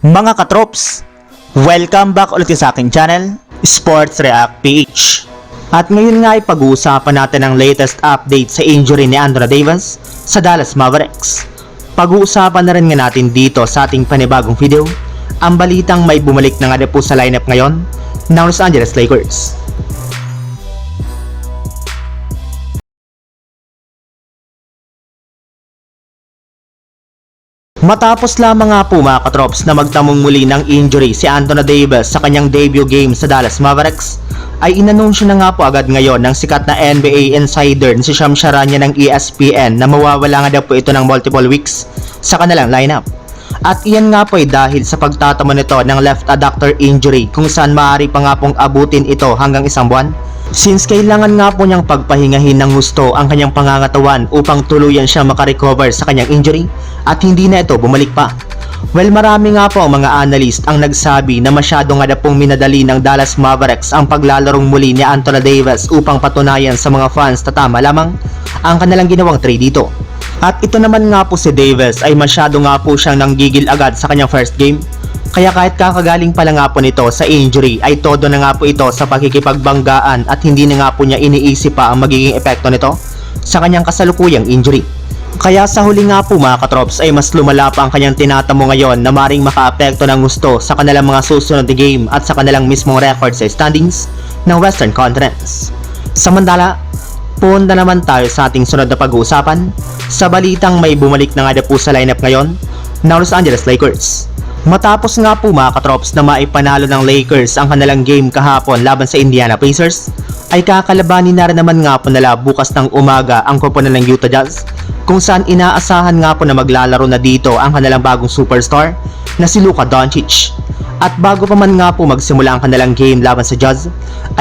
Mga katrops, welcome back ulit sa aking channel, Sports React PH. At ngayon nga ay pag-uusapan natin ang latest update sa injury ni Anthony Davis sa Dallas Mavericks. Pag-uusapan na rin nga natin dito sa ating panibagong video ang balitang may bumalik na nga po sa lineup ngayon ng Los Angeles Lakers. Matapos lamang nga po mga katrops na magtamong muli ng injury si Anthony Davis sa kanyang debut game sa Dallas Mavericks, ay inanunsyo na nga po agad ngayon ng sikat na NBA insider na si Shams Charania ng ESPN na mawawala nga daw po ito ng multiple weeks sa kanilang lineup. At iyan nga po ay dahil sa pagtatamo nito ng left adductor injury kung saan maaari pa nga pong abutin ito hanggang isang buwan. Since kailangan nga po niyang pagpahingahin ng husto ang kanyang pangangatawan upang tuluyan siya makarecover sa kanyang injury at hindi na ito bumalik pa. Well, marami nga po ang mga analyst ang nagsabi na masyado nga na pong minadali ng Dallas Mavericks ang paglalarong muli ni Anthony Davis upang patunayan sa mga fans na tama lamang ang kanilang ginawang trade dito. At ito naman nga po si Davis ay masyado nga po siyang nanggigil agad sa kanyang first game. Kaya kahit kakagaling pa lang nga po nito sa injury ay todo na nga po ito sa pakikipagbanggaan at hindi na nga po niya iniisip pa ang magiging epekto nito sa kanyang kasalukuyang injury. Kaya sa huli nga po mga katrops ay mas lumala pa ang kanyang tinatamo ngayon na maring makaapekto ng gusto sa kanilang mga susunod na game at sa kanilang mismong record sa standings ng Western Conference. Samantala, punta naman tayo sa ating sunod na pag-uusapan sa balitang may bumalik na nga po sa lineup ngayon ng Los Angeles Lakers. Matapos nga po mga katrops na maipanalo ng Lakers ang kanilang game kahapon laban sa Indiana Pacers, ay kakalabanin na rin naman nga po nila bukas ng umaga ang koponan ng Utah Jazz, kung saan inaasahan nga po na maglalaro na dito ang kanilang bagong superstar na si Luka Doncic. At bago pa man nga po magsimula ang kanilang game laban sa Jazz,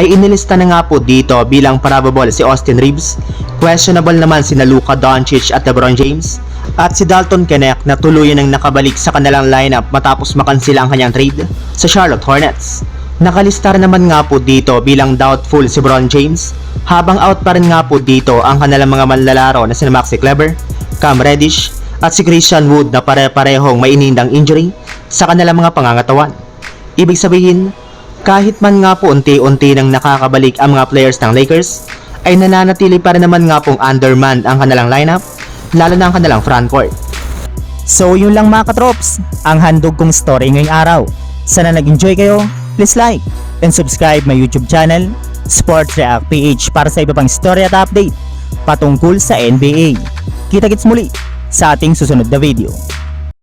ay inilista na nga po dito bilang probable si Austin Reeves, questionable naman sina Luka Doncic at LeBron James, at si Dalton Knecht na tuluyan ang nakabalik sa kanilang lineup matapos makansila ang kanyang trade sa Charlotte Hornets. Nakalista rin naman nga po dito bilang doubtful si Bron James, habang out pa rin nga po dito ang kanilang mga manlalaro na si Maxi Kleber, Cam Reddish at si Christian Wood na pare-parehong may inindang injury sa kanilang mga pangangatawan. Ibig sabihin, kahit man nga po unti-unti nang nakakabalik ang mga players ng Lakers, ay nananatili pa rin naman nga pong undermanned ang kanilang lineup, lalo na ang kanilang frontcourt. So yun lang mga katrops, ang handog kong story ngayong araw. Sana nag-enjoy kayo, please like and subscribe my YouTube channel, Sports React PH, para sa iba pang story at update patungkol sa NBA. Kita-kits muli sa ating susunod na video.